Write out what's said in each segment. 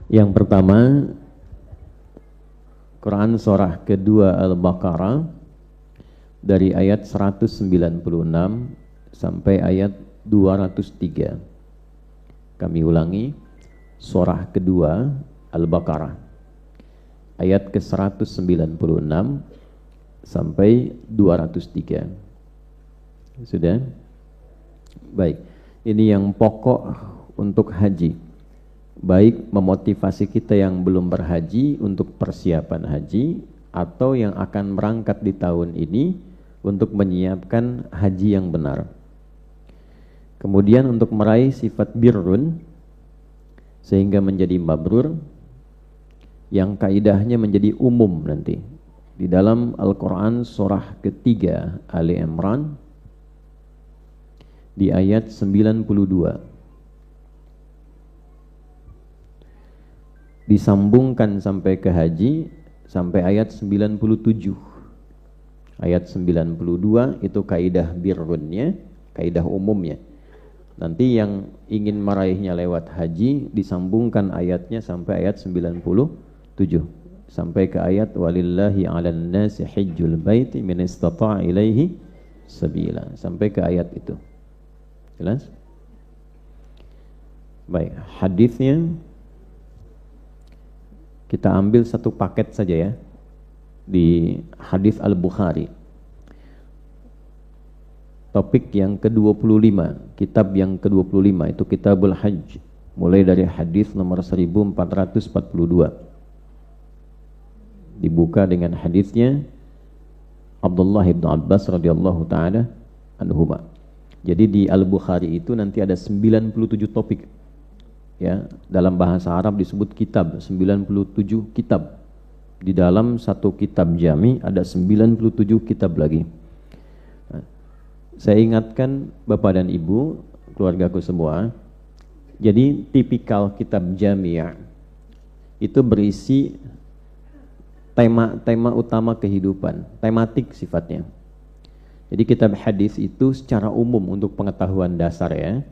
Yang pertama, Quran surah kedua Al-Baqarah dari ayat 196 sampai ayat 203. Kami ulangi, surah kedua Al-Baqarah ayat ke-196 sampai 203. Sudah? Baik. Ini yang pokok untuk haji. Baik memotivasi kita yang belum berhaji untuk persiapan haji, atau yang akan berangkat di tahun ini untuk menyiapkan haji yang benar. Kemudian untuk meraih sifat birrun sehingga menjadi mabrur, yang kaidahnya menjadi umum nanti di dalam Al-Quran surah ketiga Ali Imran di ayat 92. Disambungkan sampai ke haji sampai ayat 97. Ayat 92 itu kaidah birrunnya, kaidah umumnya. Nanti yang ingin meraihnya lewat haji disambungkan ayatnya sampai ayat 97 sampai ke ayat walillahi 'alan nasi hajjul baiti man istata'a ilaihi sabila, sampai ke ayat itu. Jelas? Baik, hadisnya kita ambil satu paket saja ya, di hadis Al-Bukhari. Topik yang ke-25, kitab yang ke-25 itu Kitabul Hajj, mulai dari hadis nomor 1442. Dibuka dengan hadisnya Abdullah bin Abbas radhiyallahu taala anhuma. Jadi di Al-Bukhari itu nanti ada 97 topik. Ya, dalam bahasa Arab disebut kitab, 97 kitab. Di dalam satu kitab jami ada 97 kitab lagi. Nah, saya ingatkan Bapak dan Ibu, keluargaku semua, jadi tipikal kitab jami' itu berisi tema-tema utama kehidupan, tematik sifatnya. Jadi kitab hadis itu secara umum untuk pengetahuan dasar ya,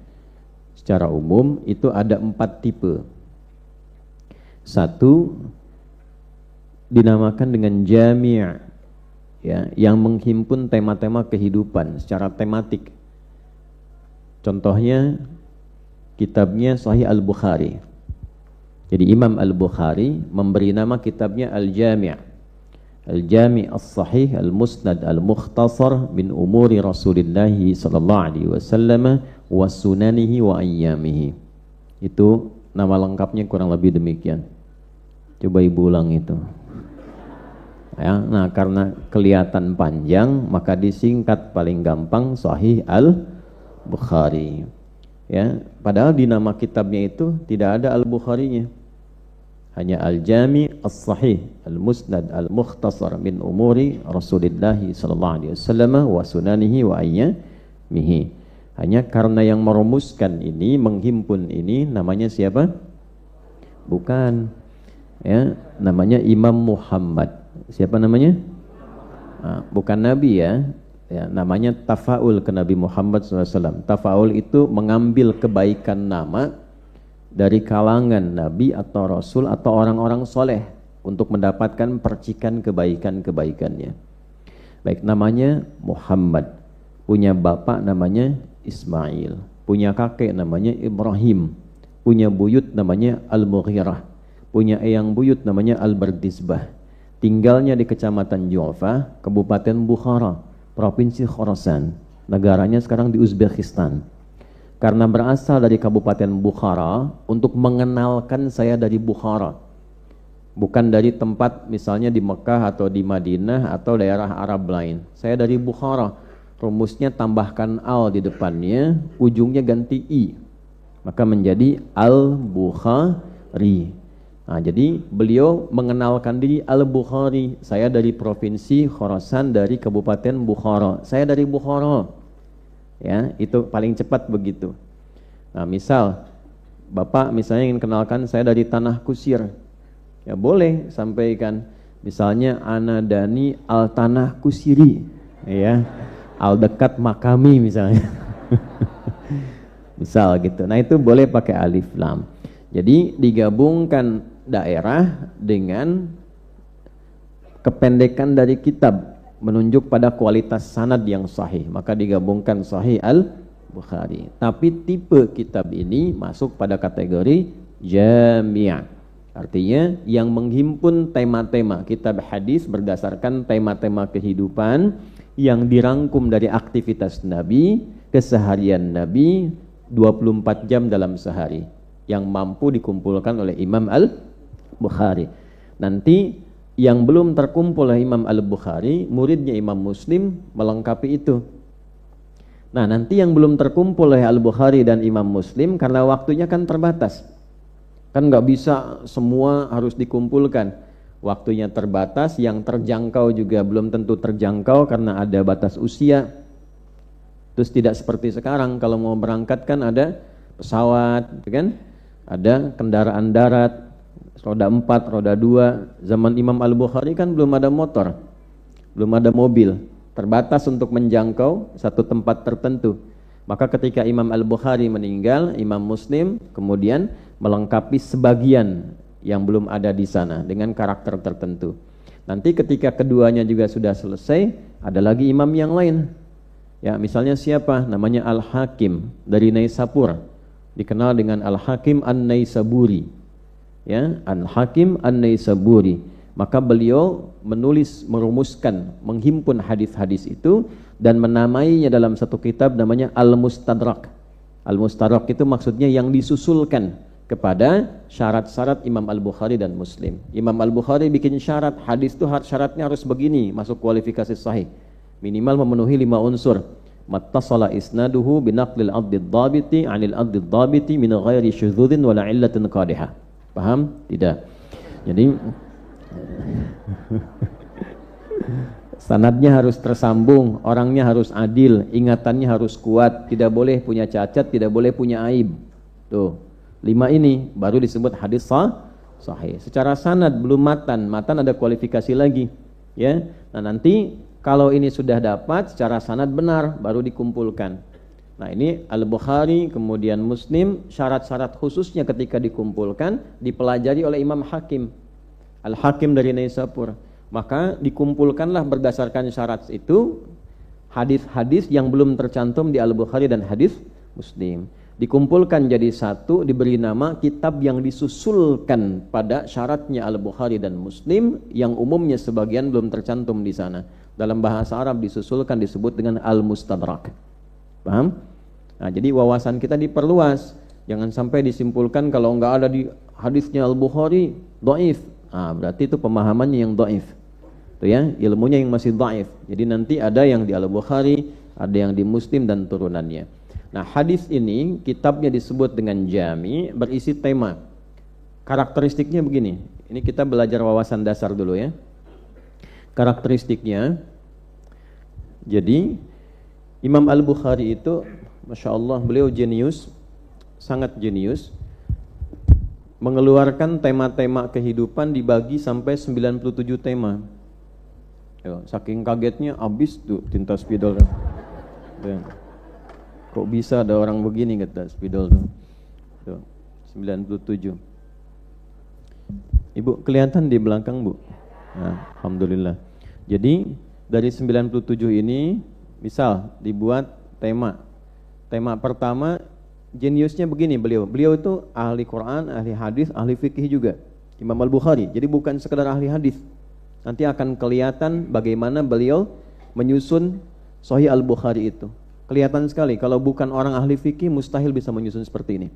secara umum itu ada 4 tipe. Satu dinamakan dengan jami', ya, yang menghimpun tema-tema kehidupan secara tematik. Contohnya kitabnya Sahih Al-Bukhari. Jadi Imam Al-Bukhari memberi nama kitabnya Al-Jami'. Al-Jami' As-Sahih Al-Musnad Al-Mukhtasar min umuri Rasulillah sallallahu alaihi wasallam wa sunanihi wa ayyamihi. Itu nama lengkapnya kurang lebih demikian. Coba Ibu ulang itu. Ya, nah karena kelihatan panjang maka disingkat paling gampang Sahih Al-Bukhari. Ya, padahal di nama kitabnya itu tidak ada Al-Bukharinya. Hanya Al-Jami' As-Sahih Al-Musnad Al-Mukhtasar min umuri Rasulillah sallallahu alaihi wasallam wa sunanihi wa ayyamihi. Hanya karena yang merumuskan ini, menghimpun ini namanya siapa? Bukan. Ya, namanya Imam Muhammad. Siapa namanya? Nah, bukan Nabi ya. Ya, namanya tafaul ke Nabi Muhammad SAW. Tafaul itu mengambil kebaikan nama dari kalangan Nabi atau Rasul atau orang-orang soleh untuk mendapatkan percikan kebaikan-kebaikannya. Baik, namanya Muhammad, punya bapak namanya Ismail, punya kakek namanya Ibrahim, punya buyut namanya Al-Mughirah, punya eyang buyut namanya Al-Bardisbah. Tinggalnya di Kecamatan Ju'fa, Kabupaten Bukhara, Provinsi Khorasan. Negaranya sekarang di Uzbekistan. Karena berasal dari Kabupaten Bukhara, untuk mengenalkan saya dari Bukhara. Bukan dari tempat misalnya di Mekah atau di Madinah atau daerah Arab lain. Saya dari Bukhara. Rumusnya tambahkan al di depannya, ujungnya ganti i. Maka menjadi Al-Bukhari. Nah, jadi beliau mengenalkan diri Al-Bukhari. Saya dari Provinsi Khorasan, dari Kabupaten Bukhara. Saya dari Bukhara. Ya, itu paling cepat begitu. Nah, misal Bapak misalnya ingin kenalkan saya dari Tanah Kusir, ya boleh sampaikan misalnya Ana Dani Al Tanah Kusiri, ya, Al dekat Makami misalnya. Misal gitu. Nah, itu boleh pakai alif lam. Jadi digabungkan daerah dengan kependekan dari kitab menunjuk pada kualitas sanad yang sahih, maka digabungkan Sahih Al-Bukhari. Tapi tipe kitab ini masuk pada kategori jami', artinya yang menghimpun tema-tema kitab hadis berdasarkan tema-tema kehidupan yang dirangkum dari aktivitas Nabi, keseharian Nabi 24 jam dalam sehari, yang mampu dikumpulkan oleh Imam Al-Bukhari. Nanti yang belum terkumpul oleh Imam Al-Bukhari, muridnya Imam Muslim melengkapi itu. Nah, nanti yang belum terkumpul oleh Al-Bukhari dan Imam Muslim, karena waktunya kan terbatas, kan nggak bisa semua harus dikumpulkan, waktunya terbatas, yang terjangkau juga belum tentu terjangkau karena ada batas usia. Terus tidak seperti sekarang, kalau mau berangkat kan ada pesawat, kan? Ada kendaraan darat, roda 4, roda 2. Zaman Imam Al-Bukhari kan belum ada motor, belum ada mobil, terbatas untuk menjangkau satu tempat tertentu. Maka ketika Imam Al-Bukhari meninggal, Imam Muslim kemudian melengkapi sebagian yang belum ada di sana dengan karakter tertentu. Nanti ketika keduanya juga sudah selesai, ada lagi imam yang lain. Ya, misalnya siapa? Namanya Al-Hakim dari Naisapur, dikenal dengan Al-Hakim An-Naisaburi. Ya, Al-Hakim An-Naisaburi. Maka beliau menulis, merumuskan, menghimpun hadis-hadis itu dan menamainya dalam satu kitab namanya Al-Mustadrak. Al-Mustadrak itu maksudnya yang disusulkan kepada syarat-syarat Imam Al-Bukhari dan Muslim. Imam Al-Bukhari bikin syarat, hadis itu syaratnya harus begini, masuk kualifikasi sahih. Minimal memenuhi 5 unsur. Mattasala isnaduhu binaqlil abdid dhabiti 'anil abdid dhabiti min ghairi syudzudin wala illatin qadihah. Paham? Tidak. Jadi sanadnya harus tersambung, orangnya harus adil, ingatannya harus kuat, tidak boleh punya cacat, tidak boleh punya aib. Tuh, 5 ini baru disebut hadis sahih. Secara sanad belum matan ada kualifikasi lagi, ya. Nah, nanti kalau ini sudah dapat secara sanad benar baru dikumpulkan. Nah, ini Al-Bukhari kemudian Muslim, syarat-syarat khususnya ketika dikumpulkan dipelajari oleh Imam Hakim, Al-Hakim dari Naisapur. Maka dikumpulkanlah berdasarkan syarat itu hadis-hadis yang belum tercantum di Al-Bukhari dan hadis Muslim. Dikumpulkan jadi satu, diberi nama kitab yang disusulkan pada syaratnya Al-Bukhari dan Muslim, yang umumnya sebagian belum tercantum di sana. Dalam bahasa Arab disusulkan disebut dengan Al-Mustadrak. Paham? Nah, jadi wawasan kita diperluas. Jangan sampai disimpulkan kalau enggak ada di hadisnya Al-Bukhari dhaif. Ah, berarti itu pemahamannya yang dhaif. Itu ya, ilmunya yang masih dhaif. Jadi nanti ada yang di Al-Bukhari, ada yang di Muslim dan turunannya. Nah, hadis ini kitabnya disebut dengan jami, berisi tema. Karakteristiknya begini. Ini kita belajar wawasan dasar dulu ya. Karakteristiknya, jadi Imam Al-Bukhari itu, Masya Allah, beliau jenius, sangat jenius, mengeluarkan tema-tema kehidupan dibagi sampai 97 tema. Yo, saking kagetnya habis tuh tinta spidol. Kok bisa ada orang begini kata spidol tuh. Tuh, 97. Ibu kelihatan di belakang, Bu? Nah, alhamdulillah. Jadi dari 97 ini misal dibuat tema. Tema pertama, jeniusnya begini beliau. Beliau itu ahli Quran, ahli hadis, ahli fikih juga. Imam Al-Bukhari. Jadi bukan sekedar ahli hadis. Nanti akan kelihatan bagaimana beliau menyusun Sahih Al-Bukhari itu. Kelihatan sekali kalau bukan orang ahli fikih mustahil bisa menyusun seperti ini.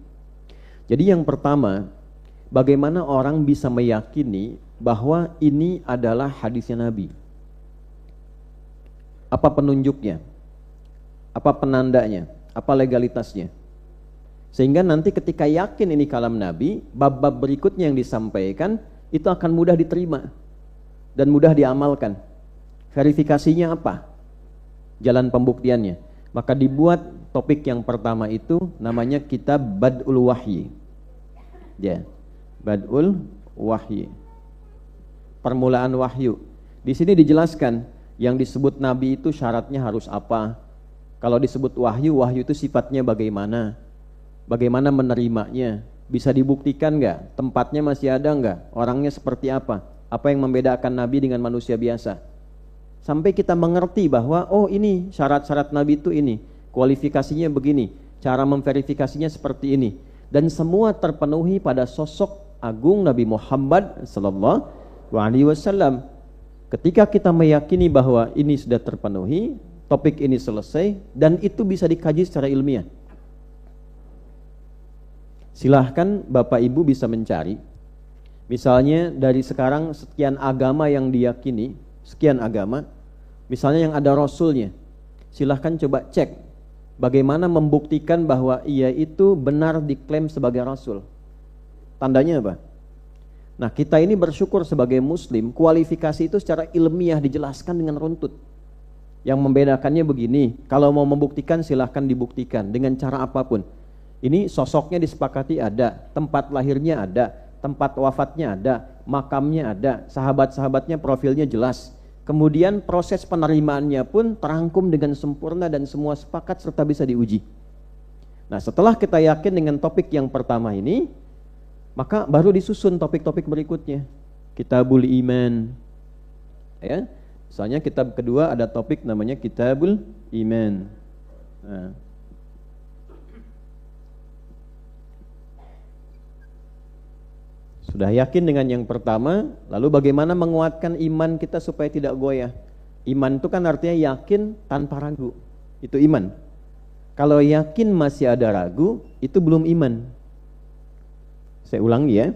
Jadi yang pertama, bagaimana orang bisa meyakini bahwa ini adalah hadisnya Nabi? Apa penunjuknya? Apa penandanya? Apa legalitasnya? Sehingga nanti ketika yakin ini kalam Nabi, bab-bab berikutnya yang disampaikan itu akan mudah diterima dan mudah diamalkan. Verifikasinya apa? Jalan pembuktiannya. Maka dibuat topik yang pertama itu namanya kitab Bad'ul Wahyi. Ya, Bad'ul Wahyi. Permulaan wahyu. Di sini dijelaskan yang disebut Nabi itu syaratnya harus apa. Kalau disebut wahyu, wahyu itu sifatnya bagaimana? Bagaimana menerimanya? Bisa dibuktikan nggak? Tempatnya masih ada nggak? Orangnya seperti apa? Apa yang membedakan Nabi dengan manusia biasa? Sampai kita mengerti bahwa oh ini syarat-syarat Nabi itu ini, kualifikasinya begini, cara memverifikasinya seperti ini, dan semua terpenuhi pada sosok agung Nabi Muhammad sallallahu alaihi wasallam. Ketika kita meyakini bahwa ini sudah terpenuhi, topik ini selesai dan itu bisa dikaji secara ilmiah. Silahkan Bapak Ibu bisa mencari, misalnya dari sekarang sekian agama yang diyakini, sekian agama, misalnya yang ada Rasulnya, silahkan coba cek bagaimana membuktikan bahwa ia itu benar diklaim sebagai Rasul. Tandanya apa? Nah, kita ini bersyukur sebagai Muslim, kualifikasi itu secara ilmiah dijelaskan dengan runtut. Yang membedakannya begini, kalau mau membuktikan silahkan dibuktikan dengan cara apapun. Ini sosoknya disepakati ada, tempat lahirnya ada, tempat wafatnya ada, makamnya ada, sahabat-sahabatnya profilnya jelas. Kemudian proses penerimaannya pun terangkum dengan sempurna dan semua sepakat serta bisa diuji. Nah, setelah kita yakin dengan topik yang pertama ini, maka baru disusun topik-topik berikutnya. Kitabul Iman. Ya. Misalnya kitab kedua ada topik namanya Kitabul Iman. Nah. Sudah yakin dengan yang pertama, lalu bagaimana menguatkan iman kita supaya tidak goyah? Iman itu kan artinya yakin tanpa ragu. Itu iman. Kalau yakin masih ada ragu, itu belum iman. Saya ulangi ya.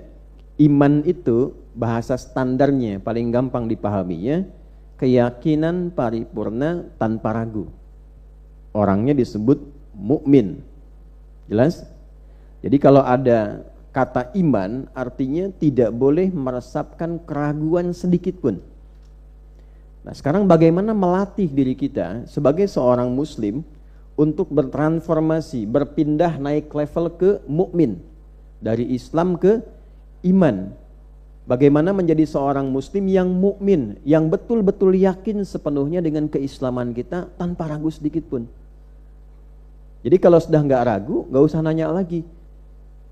Iman itu bahasa standarnya, paling gampang dipahaminya, keyakinan paripurna tanpa ragu. Orangnya disebut mukmin. Jelas? Jadi kalau ada kata iman artinya tidak boleh meresapkan keraguan sedikit pun. Nah, sekarang bagaimana melatih diri kita sebagai seorang muslim untuk bertransformasi, berpindah naik level ke mukmin, dari Islam ke iman. Bagaimana menjadi seorang muslim yang mukmin, yang betul-betul yakin sepenuhnya dengan keislaman kita tanpa ragu sedikit pun. Jadi kalau sudah nggak ragu, nggak usah nanya lagi.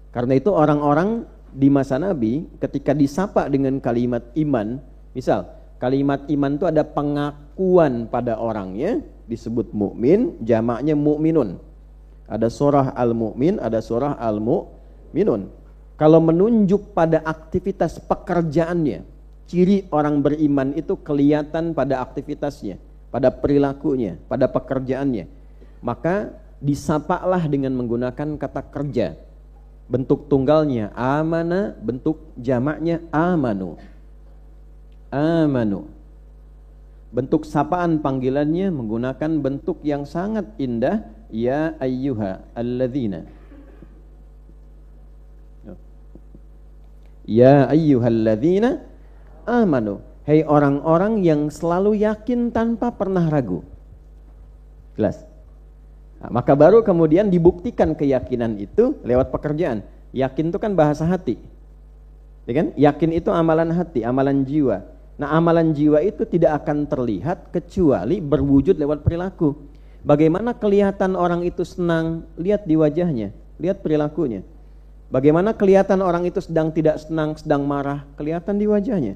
Karena itu orang-orang di masa Nabi ketika disapa dengan kalimat iman, misal kalimat iman itu ada pengakuan pada orangnya, disebut mukmin, jamaknya mukminun. Ada surah al-mu'min, ada surah al-mu'minun. Kalau menunjuk pada aktivitas pekerjaannya, ciri orang beriman itu kelihatan pada aktivitasnya, pada perilakunya, pada pekerjaannya. Maka disapalah dengan menggunakan kata kerja. Bentuk tunggalnya amana, bentuk jamaknya amanu. Amanu. Bentuk sapaan panggilannya menggunakan bentuk yang sangat indah, ya ayyuha alladzina. Ya ayyuhalladzina amanu. Hei orang-orang yang selalu yakin tanpa pernah ragu. Jelas? Nah, maka baru kemudian dibuktikan keyakinan itu lewat pekerjaan. Yakin itu kan bahasa hati, ya kan? Yakin itu amalan hati, amalan jiwa. Nah, amalan jiwa itu tidak akan terlihat kecuali berwujud lewat perilaku. Bagaimana kelihatan orang itu senang? Lihat di wajahnya, lihat perilakunya. Bagaimana kelihatan orang itu sedang tidak senang, sedang marah? Kelihatan di wajahnya,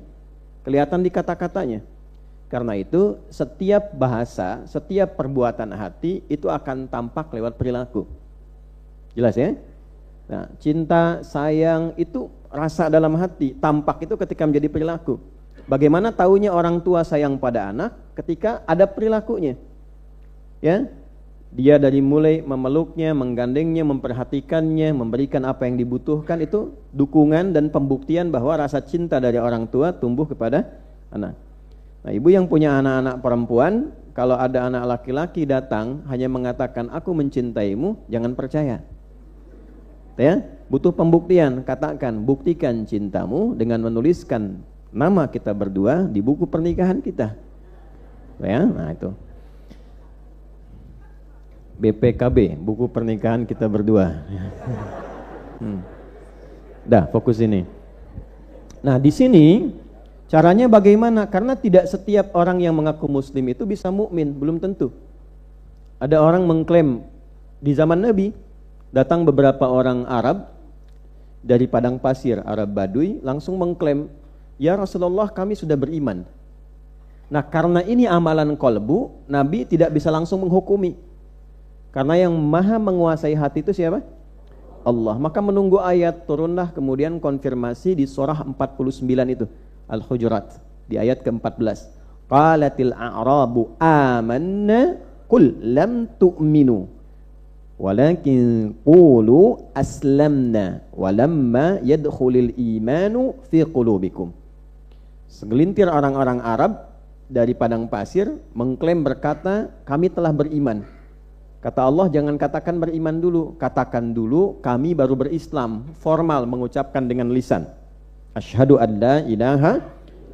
kelihatan di kata-katanya. Karena itu setiap bahasa, setiap perbuatan hati itu akan tampak lewat perilaku. Jelas ya? Nah, cinta, sayang itu rasa dalam hati, tampak itu ketika menjadi perilaku. Bagaimana taunya orang tua sayang pada anak? Ketika ada perilakunya. Ya? Dia dari mulai memeluknya, menggandengnya, memperhatikannya, memberikan apa yang dibutuhkan, itu dukungan dan pembuktian bahwa rasa cinta dari orang tua tumbuh kepada anak. Nah, ibu yang punya anak-anak perempuan, kalau ada anak laki-laki datang hanya mengatakan aku mencintaimu, jangan percaya. Ya, butuh pembuktian. Katakan, buktikan cintamu dengan menuliskan nama kita berdua di buku pernikahan kita. Ya, nah itu. BPKB, buku pernikahan kita berdua. Dah, fokus ini. Nah, di sini caranya bagaimana? Karena tidak setiap orang yang mengaku muslim itu bisa mukmin, belum tentu. Ada orang mengklaim di zaman Nabi, datang beberapa orang Arab, dari padang pasir Arab Baduy langsung mengklaim, "Ya Rasulullah, kami sudah beriman." Nah, karena ini amalan kolbu, Nabi tidak bisa langsung menghukumi. Karena yang maha menguasai hati itu siapa? Allah. Maka menunggu ayat turunlah, kemudian konfirmasi di surah 49 itu, Al-Hujurat, di ayat ke-14. Qalatil a'rabu amanna qul lam tu'minu walakin qulu aslamna walamma yadkhulil imanu fi qulubikum. Segelintir orang-orang Arab dari padang pasir mengklaim berkata, kami telah beriman. Kata Allah, jangan katakan beriman dulu, katakan dulu kami baru berislam, formal mengucapkan dengan lisan. Asyhadu an la ilaha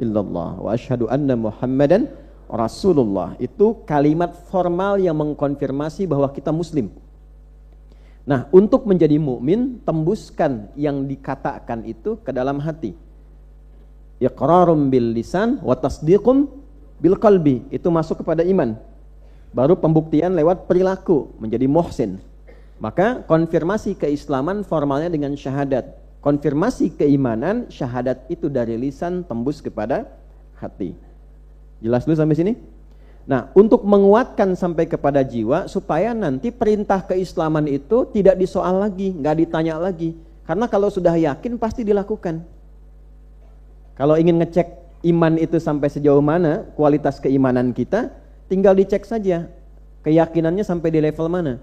illallah wa asyhadu anna Muhammadan Rasulullah. Itu kalimat formal yang mengkonfirmasi bahwa kita muslim. Nah, untuk menjadi mukmin, tembuskan yang dikatakan itu ke dalam hati. Iqrarum bil lisan wa tasdiqum bil qalbi, itu masuk kepada iman. Baru pembuktian lewat perilaku menjadi muhsin. Maka konfirmasi keislaman formalnya dengan syahadat. Konfirmasi keimanan, syahadat itu dari lisan tembus kepada hati. Jelas dulu sampai sini? Nah, untuk menguatkan sampai kepada jiwa supaya nanti perintah keislaman itu tidak disoal lagi, nggak ditanya lagi. Karena kalau sudah yakin pasti dilakukan. Kalau ingin ngecek iman itu sampai sejauh mana, kualitas keimanan kita, tinggal dicek saja keyakinannya sampai di level mana.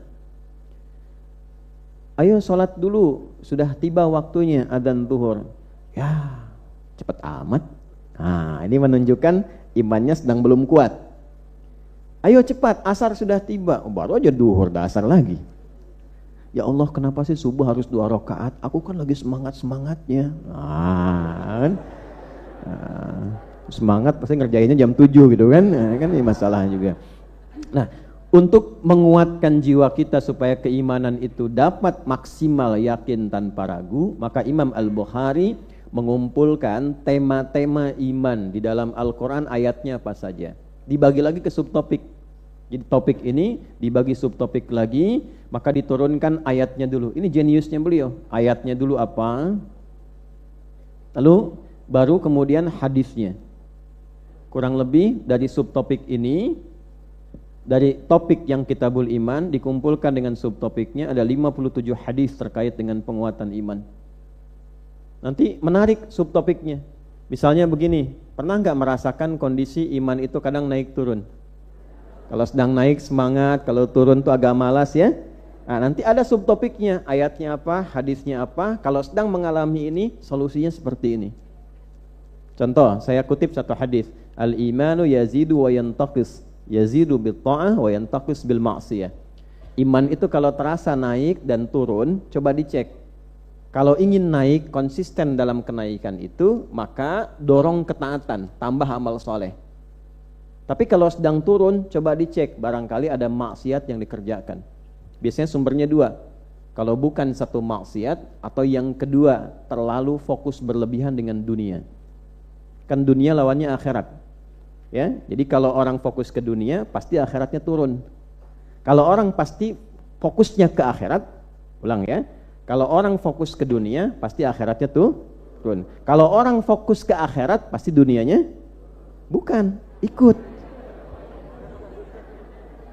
Ayo sholat dulu, sudah tiba waktunya adzan zuhur. Ya, cepat amat. Nah, ini menunjukkan imannya sedang belum kuat. Ayo cepat, asar sudah tiba. Oh, baru aja zuhur, dah asar lagi. Ya Allah, kenapa sih subuh harus 2 rakaat? Aku kan lagi semangat-semangatnya. Semangat pasti ngerjainnya jam 7 gitu kan. Kan ini masalah juga. Nah, untuk menguatkan jiwa kita supaya keimanan itu dapat maksimal yakin tanpa ragu, maka Imam Al-Bukhari mengumpulkan tema-tema iman di dalam Al-Quran, ayatnya apa saja. Dibagi lagi ke subtopik. Jadi topik ini dibagi subtopik lagi, maka diturunkan ayatnya dulu. Ini jeniusnya beliau. Ayatnya dulu apa? Lalu baru kemudian hadisnya. Kurang lebih dari subtopik ini, dari topik yang Kitabul Iman dikumpulkan dengan subtopiknya ada 57 hadis terkait dengan penguatan iman. Nanti menarik subtopiknya. Misalnya begini, pernah nggak merasakan kondisi iman itu kadang naik turun? Kalau sedang naik semangat, kalau turun tuh agak malas ya. Nah, nanti ada subtopiknya, ayatnya apa, hadisnya apa. Kalau sedang mengalami ini, solusinya seperti ini. Contoh, saya kutip satu hadis, al-imanu yazidu wa yantaqis. Yazidu bil ta'ah wa yantaqis bil ma'siyah. Iman itu kalau terasa naik dan turun, coba dicek. Kalau ingin naik konsisten dalam kenaikan itu, maka dorong ketaatan, tambah amal soleh. Tapi kalau sedang turun, coba dicek, barangkali ada maksiat yang dikerjakan. Biasanya sumbernya 2. Kalau bukan satu maksiat, atau yang kedua, terlalu fokus berlebihan dengan dunia. Kan dunia lawannya akhirat. Ya, jadi kalau orang fokus ke dunia, pasti akhiratnya turun. Kalau orang pasti fokusnya ke akhirat, ulang ya. Kalau orang fokus ke dunia, pasti akhiratnya turun. Kalau orang fokus ke akhirat, pasti dunianya bukan, ikut.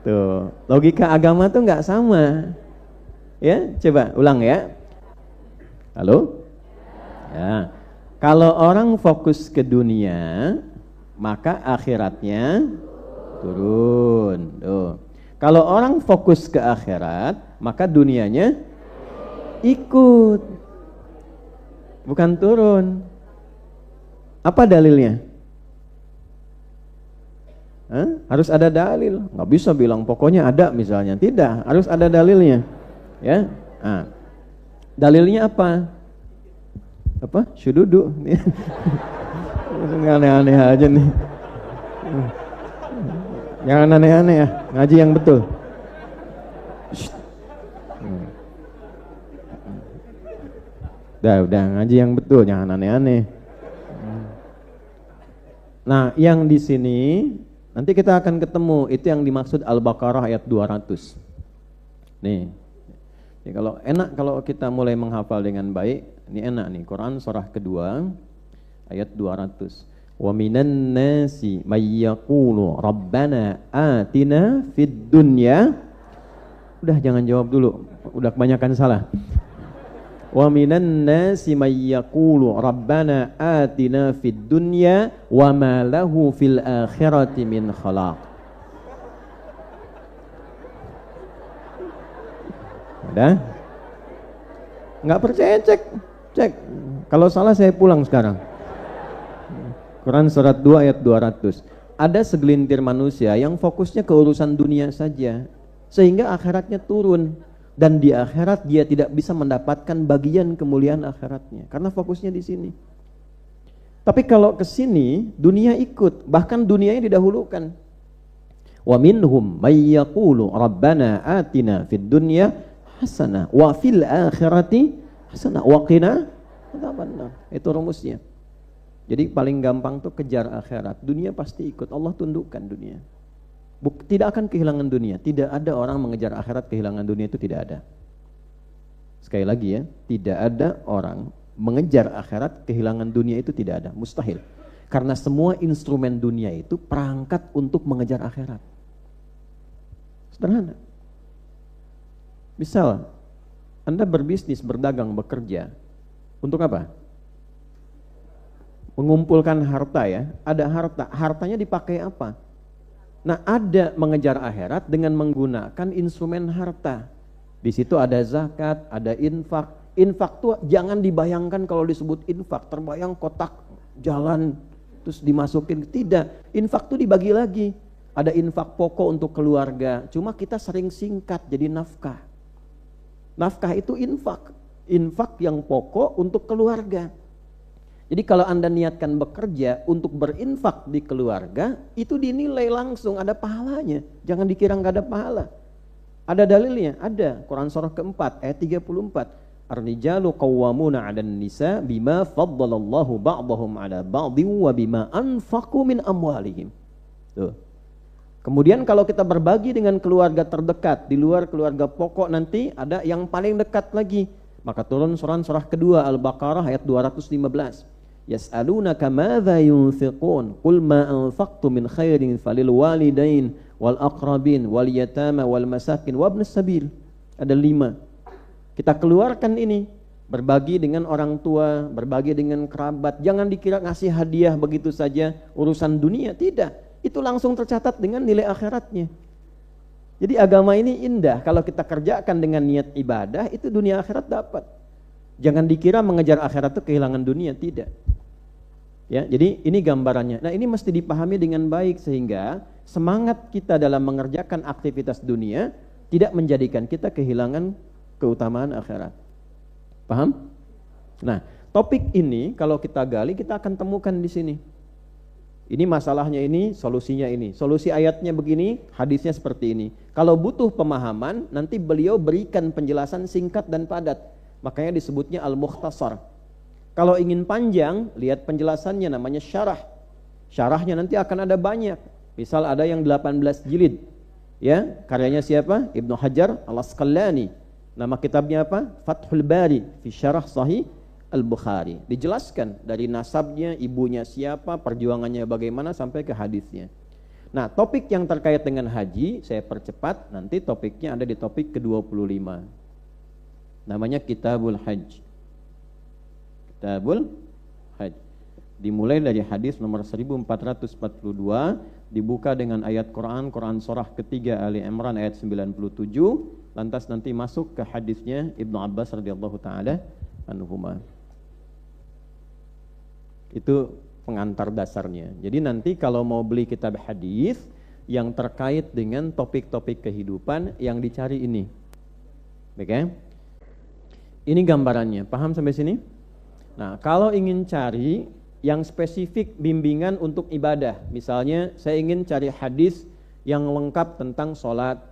Tuh, logika agama tuh nggak sama. Ya, coba ulang ya. Halo? Ya. Kalau orang fokus ke dunia, maka akhiratnya turun. Tuh. Kalau orang fokus ke akhirat, maka dunianya ikut, bukan turun. Apa dalilnya? Harus ada dalil. Nggak bisa bilang pokoknya ada misalnya. Tidak, harus ada dalilnya. Ya. Nah, dalilnya apa? Apa? Syududu. Aneh-aneh aja nih. Jangan aneh-aneh ya, ngaji yang betul. Udah ngaji yang betul, jangan aneh-aneh. Nah, yang di sini nanti kita akan ketemu itu yang dimaksud Al-Baqarah ayat 200. Nih. Jadi kalau enak kalau kita mulai menghafal dengan baik, ini enak nih. Quran surah kedua ayat 200. Wa minan nasi may yaqulu rabbana atina fid dunya. Udah jangan jawab dulu, udah kebanyakan salah. Wa minan nasi may yaqulu rabbana atina fid dunya wa ma lahu fil akhirati min khalaq. Udah? Nggak percaya cek. Kalau salah saya pulang sekarang. Quran surat 2 ayat 200. Ada segelintir manusia yang fokusnya ke urusan dunia saja, sehingga akhiratnya turun, dan di akhirat dia tidak bisa mendapatkan bagian kemuliaan akhiratnya karena fokusnya di sini. Tapi kalau ke sini dunia ikut, bahkan dunianya didahulukan. Wa minhum may yaqulu rabbana atina fid dunya hasanah wa fil akhirati hasanah wa qina adzabannar. Itu rumusnya. Jadi paling gampang tuh kejar akhirat. Dunia pasti ikut, Allah tundukkan dunia. Tidak akan kehilangan dunia. Tidak ada orang mengejar akhirat kehilangan dunia, itu tidak ada. Sekali lagi ya, tidak ada orang mengejar akhirat kehilangan dunia, itu tidak ada, mustahil. Karena semua instrumen dunia itu perangkat untuk mengejar akhirat. Sederhana. Misal, Anda berbisnis, berdagang, bekerja. Untuk apa? Mengumpulkan harta ya. Ada harta. Hartanya dipakai apa? Nah, ada mengejar akhirat dengan menggunakan instrumen harta. Di situ ada zakat, ada infak. Infak tuh jangan dibayangkan kalau disebut infak, terbayang kotak jalan terus dimasukin. Tidak. Infak tuh dibagi lagi. Ada infak pokok untuk keluarga. Cuma kita sering singkat jadi nafkah. Nafkah itu infak. Infak yang pokok untuk keluarga. Jadi kalau Anda niatkan bekerja untuk berinfak di keluarga, itu dinilai langsung, ada pahalanya. Jangan dikira nggak ada pahala. Ada dalilnya, ada. Quran surah keempat ayat 34. Ar-rijalu qawwamuna 'alan nisa bima faddalallahu ba'dahum 'ala ba'dhin wa bima anfaqu min amwalihim. Tuh. Kemudian kalau kita berbagi dengan keluarga terdekat, di luar keluarga pokok nanti ada yang paling dekat lagi. Maka turun surah kedua Al-Baqarah ayat 215. Yas'alunaka madza yunfiqun qul ma anfaqtum min khairin falil walidain wal aqrabin wal yatama wal masakin wabnas sabil. Ada 5. Kita keluarkan ini, berbagi dengan orang tua, berbagi dengan kerabat. Jangan dikira ngasih hadiah begitu saja urusan dunia, tidak. Itu langsung tercatat dengan nilai akhiratnya. Jadi agama ini indah, kalau kita kerjakan dengan niat ibadah, itu dunia akhirat dapat. Jangan dikira mengejar akhirat itu kehilangan dunia, tidak. Ya, jadi ini gambarannya. Nah, ini mesti dipahami dengan baik sehingga semangat kita dalam mengerjakan aktivitas dunia tidak menjadikan kita kehilangan keutamaan akhirat. Paham? Nah, topik ini kalau kita gali kita akan temukan di sini. Ini masalahnya ini, solusinya ini. Solusi ayatnya begini, hadisnya seperti ini. Kalau butuh pemahaman, nanti beliau berikan penjelasan singkat dan padat. Makanya disebutnya al-mukhtasar. Kalau ingin panjang, lihat penjelasannya namanya syarah. Syarahnya nanti akan ada banyak. Misal ada yang 18 jilid. Ya, karyanya siapa? Ibnu Hajar Al-Asqalani. Nama kitabnya apa? Fathul Bari fi Syarah Sahih Al-Bukhari. Dijelaskan dari nasabnya, ibunya siapa, perjuangannya bagaimana sampai ke hadisnya. Nah, topik yang terkait dengan haji saya percepat, nanti topiknya ada di topik ke-25. Namanya Kitabul Hajj. Kitabul Hajj. Dimulai dari hadis nomor 1442, dibuka dengan ayat Quran surah ketiga Ali Imran ayat 97, lantas nanti masuk ke hadisnya Ibnu Abbas radhiyallahu taala anhuma. Itu pengantar dasarnya. Jadi nanti kalau mau beli kitab hadis yang terkait dengan topik-topik kehidupan yang dicari ini. Oke? Ini gambarannya. Paham sampai sini? Nah, kalau ingin cari yang spesifik bimbingan untuk ibadah, misalnya saya ingin cari hadis yang lengkap tentang sholat,